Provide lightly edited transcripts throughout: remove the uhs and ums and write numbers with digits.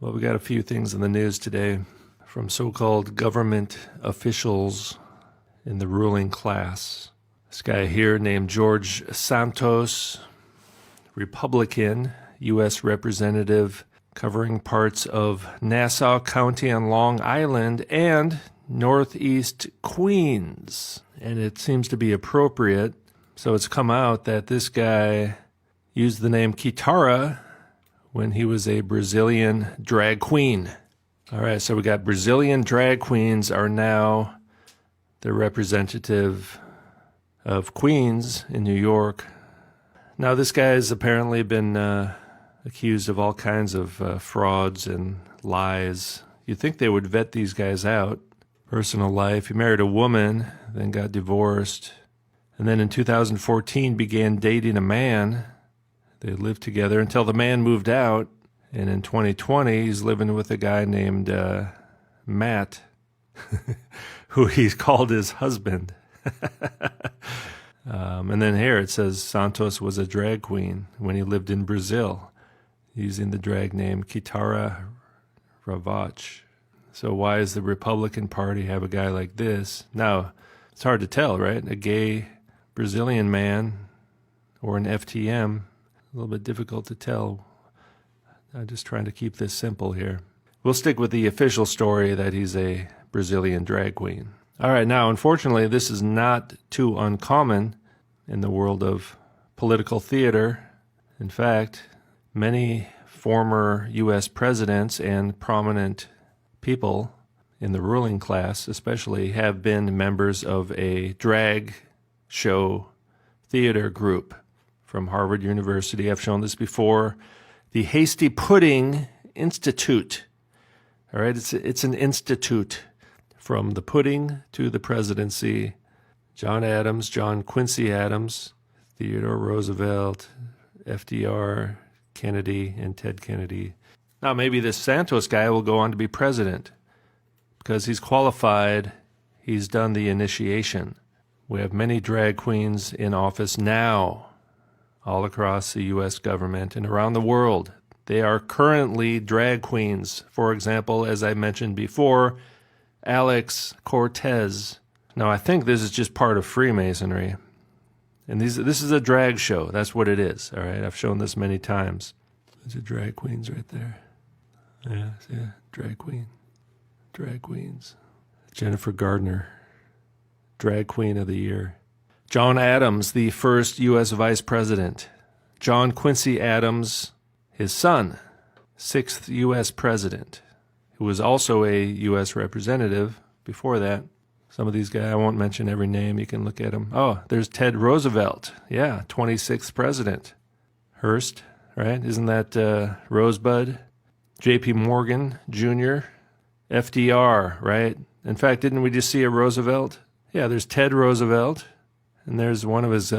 Well, we got a few things in the news today from so-called government officials in the ruling class. This guy here named George Santos, Republican, U.S. representative covering parts of Nassau County on Long Island and Northeast Queens. And it seems to be appropriate. So it's come out that this guy used the name Kitara when he was a Brazilian drag queen. All right, so we got Brazilian drag queens are now the representative of Queens in New York. Now, this guy has apparently been accused of all kinds of frauds and lies. You'd think they would vet these guys out. Personal life, he married a woman, then got divorced, and then in 2014 began dating a man. They lived together until the man moved out, and in 2020 he's living with a guy named Matt, who he's called his husband. And then here it says Santos was a drag queen when he lived in Brazil, using the drag name Kitara Ravach. So why does the Republican Party have a guy like this? Now, it's hard to tell, right? A gay Brazilian man or an FTM, a little bit difficult to tell. I'm just trying to keep this simple here. We'll stick with the official story that he's a Brazilian drag queen. All right, now, unfortunately, this is not too uncommon in the world of political theater. In fact, many former U.S. presidents and prominent people in the ruling class especially have been members of a drag show theater group from Harvard University. I've shown this before. The Hasty Pudding Institute. All right, it's an institute. From the pudding to the presidency, John Adams, John Quincy Adams, Theodore Roosevelt, FDR, Kennedy, and Ted Kennedy. Now, maybe this Santos guy will go on to be president because he's qualified. He's done the initiation. We have many drag queens in office now all across the U.S. government and around the world. They are currently drag queens. For example, as I mentioned before, Alex Cortez. Now, I think this is just part of Freemasonry. And this is a drag show. That's what it is. All right, I've shown this many times. There's a drag queens right there. Yeah, drag queen. Drag queens. Jennifer Gardner, drag queen of the year. John Adams, the first U.S. vice president. John Quincy Adams, his son, sixth U.S. president, who was also a U.S. representative before that. Some of these guys, I won't mention every name. You can look at them. Oh, there's Ted Roosevelt. Yeah, 26th president. Hearst, right? Isn't that Rosebud? J.P. Morgan Jr., FDR, right? In fact, didn't we just see a Roosevelt? Yeah, there's Ted Roosevelt, and there's one of his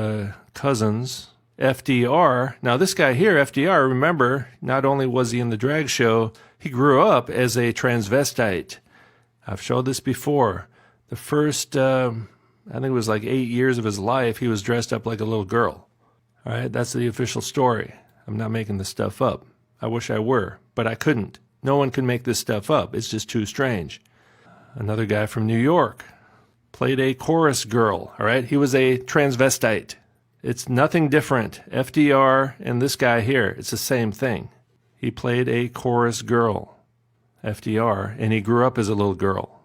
cousins, FDR. Now, this guy here, FDR, remember, not only was he in the drag show, he grew up as a transvestite. I've showed this before. The first, I think it was like 8 years of his life, he was dressed up like a little girl. All right, that's the official story. I'm not making this stuff up. I wish I were, but I couldn't. No one can make this stuff up. It's just too strange. Another guy from New York played a chorus girl, all right? He was a transvestite. It's nothing different. FDR and this guy here, it's the same thing. He played a chorus girl, FDR, and he grew up as a little girl.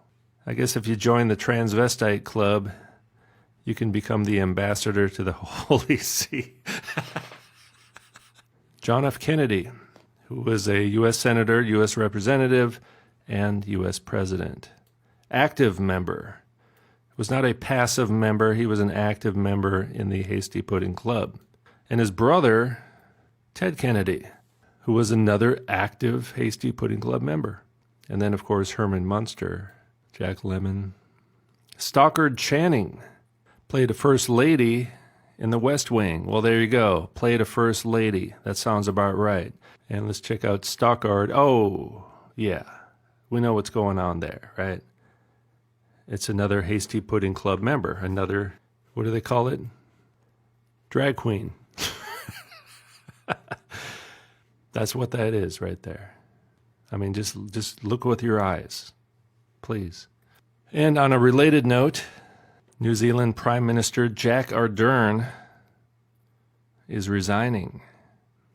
I guess if you join the transvestite club, you can become the ambassador to the Holy See. John F. Kennedy, who was a U.S. Senator, U.S. Representative, and U.S. President. Active member. Was not a passive member. He was an active member in the Hasty Pudding Club. And his brother, Ted Kennedy, who was another active Hasty Pudding Club member. And then, of course, Herman Munster, Jack Lemmon. Stockard Channing played a first lady in the West Wing. Well, there you go. Played a first lady. That sounds about right. And let's check out Stockard. Oh, yeah. We know what's going on there, right? It's another Hasty Pudding Club member. Another, what do they call it? Drag queen. That's what that is right there. I mean, just look with your eyes, please. And on a related note, New Zealand Prime Minister Jack Ardern is resigning.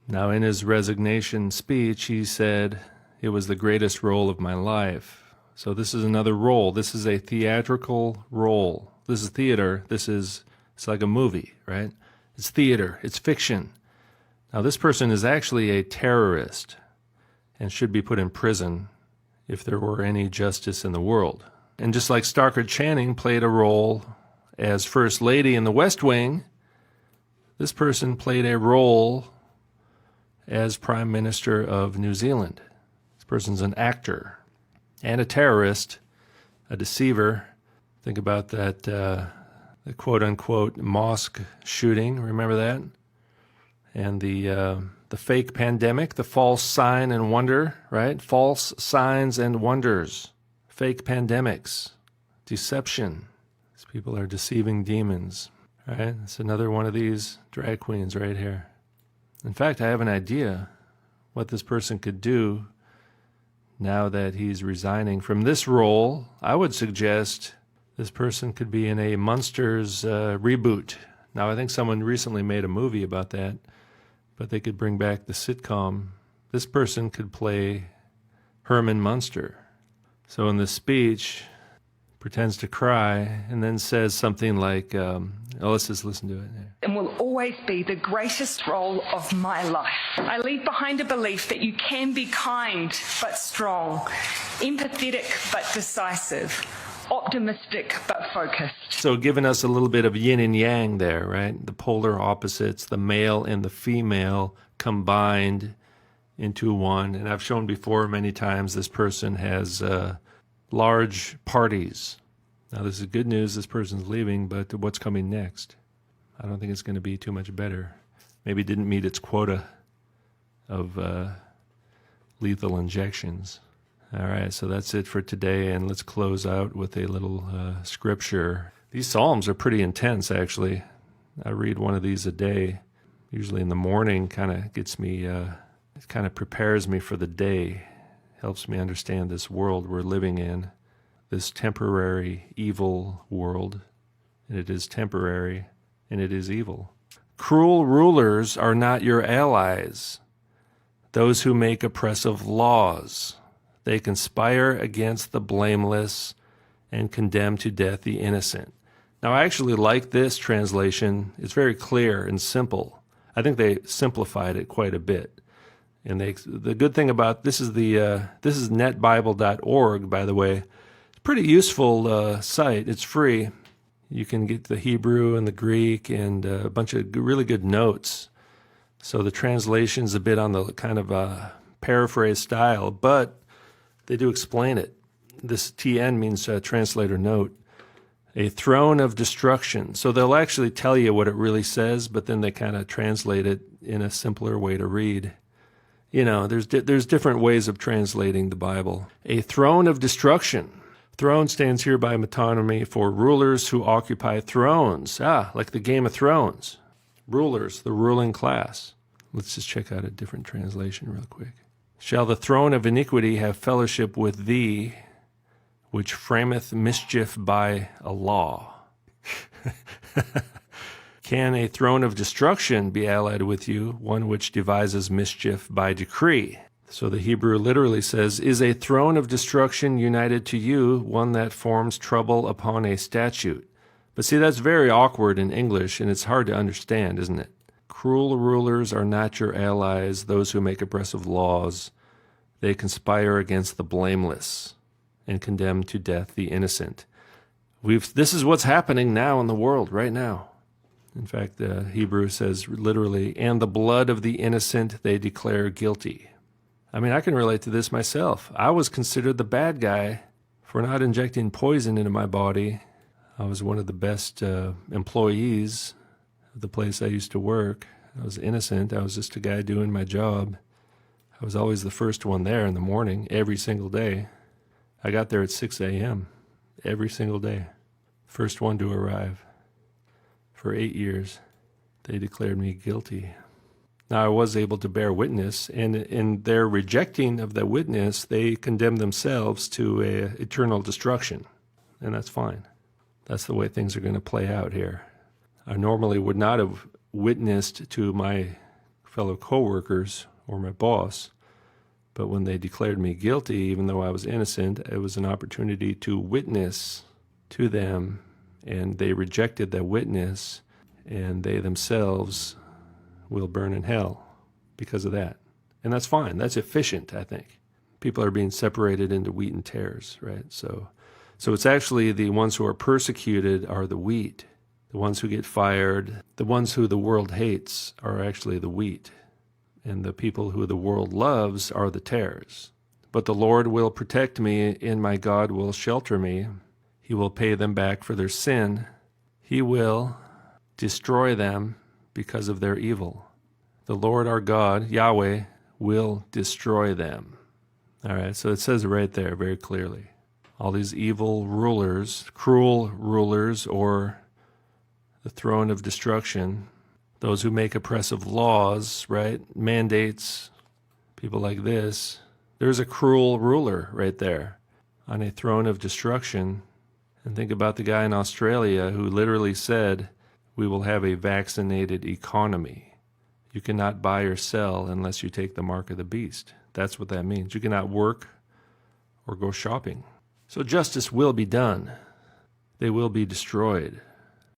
Now, in his resignation speech, he said, "It was the greatest role of my life." So this is another role. This is a theatrical role. This is theater. It's like a movie, right? It's theater. It's fiction. Now, this person is actually a terrorist and should be put in prison if there were any justice in the world. And just like Stockard Channing played a role as First Lady in the West Wing, this person played a role as Prime Minister of New Zealand. This person's an actor and a terrorist, a deceiver. Think about that the quote-unquote mosque shooting. Remember that? And the fake pandemic, the false sign and wonder, right? False signs and wonders, fake pandemics, deception. These people are deceiving demons, right? It's another one of these drag queens right here. In fact, I have an idea what this person could do now that he's resigning from this role. I would suggest this person could be in a Munsters reboot. Now, I think someone recently made a movie about that, but they could bring back the sitcom. This person could play Herman Munster. So in the speech, pretends to cry and then says something like, let's just listen to it. And will always be the greatest role of my life. I leave behind a belief that you can be kind but strong, empathetic but decisive, optimistic but focused. So giving us a little bit of yin and yang there, right? The polar opposites, the male and the female combined into one. And I've shown before many times this person has large parties. Now this is good news, this person's leaving, but what's coming next? I don't think it's going to be too much better. Maybe it didn't meet its quota of lethal injections. All right, so that's it for today, and let's close out with a little scripture. These Psalms are pretty intense, actually. I read one of these a day, usually in the morning. Kind of gets me, it kind of prepares me for the day, helps me understand this world we're living in, this temporary evil world, and it is temporary, and it is evil. Cruel rulers are not your allies, those who make oppressive laws. They conspire against the blameless and condemn to death the innocent. Now, I actually like this translation. It's very clear and simple. I think they simplified it quite a bit. And the good thing about this is this is netbible.org, by the way. It's a pretty useful site. It's free. You can get the Hebrew and the Greek and a bunch of really good notes. So the translation's a bit on the kind of paraphrase style, but they do explain it. This TN means translator note. A throne of destruction. So they'll actually tell you what it really says, but then they kind of translate it in a simpler way to read. You know, there's different ways of translating the Bible. A throne of destruction. Throne stands here by metonymy for rulers who occupy thrones. Like the Game of Thrones. Rulers, the ruling class. Let's just check out a different translation real quick. Shall the throne of iniquity have fellowship with thee, which frameth mischief by a law? Can a throne of destruction be allied with you, one which devises mischief by decree? So the Hebrew literally says, is a throne of destruction united to you, one that forms trouble upon a statute? But see, that's very awkward in English, and it's hard to understand, isn't it? Cruel rulers are not your allies, those who make oppressive laws. They conspire against the blameless and condemn to death the innocent. This is what's happening now in the world, right now. In fact, the Hebrew says literally, and the blood of the innocent they declare guilty. I mean, I can relate to this myself. I was considered the bad guy for not injecting poison into my body. I was one of the best employees of the place I used to work. I was innocent. I was just a guy doing my job. I was always the first one there in the morning, every single day. I got there at 6 a.m. every single day. First one to arrive. For 8 years, they declared me guilty. Now I was able to bear witness, and in their rejecting of the witness, they condemn themselves to eternal destruction, and that's fine. That's the way things are going to play out here. I normally would not have witnessed to my fellow coworkers or my boss, but when they declared me guilty, even though I was innocent, it was an opportunity to witness to them, and they rejected that witness, and they themselves will burn in hell because of that. And that's fine. That's efficient, I think. People are being separated into wheat and tares, right? So it's actually the ones who are persecuted are the wheat. The ones who get fired, the ones who the world hates are actually the wheat. And the people who the world loves are the tares. But the Lord will protect me, and my God will shelter me. He will pay them back for their sin. He will destroy them because of their evil. The Lord our God, Yahweh, will destroy them. All right, so it says it right there very clearly. All these evil rulers, cruel rulers, or the throne of destruction, those who make oppressive laws, right, mandates, people like this, there's a cruel ruler right there on a throne of destruction. And think about the guy in Australia who literally said, we will have a vaccinated economy. You cannot buy or sell unless you take the mark of the beast. That's what that means. You cannot work or go shopping. So justice will be done. They will be destroyed.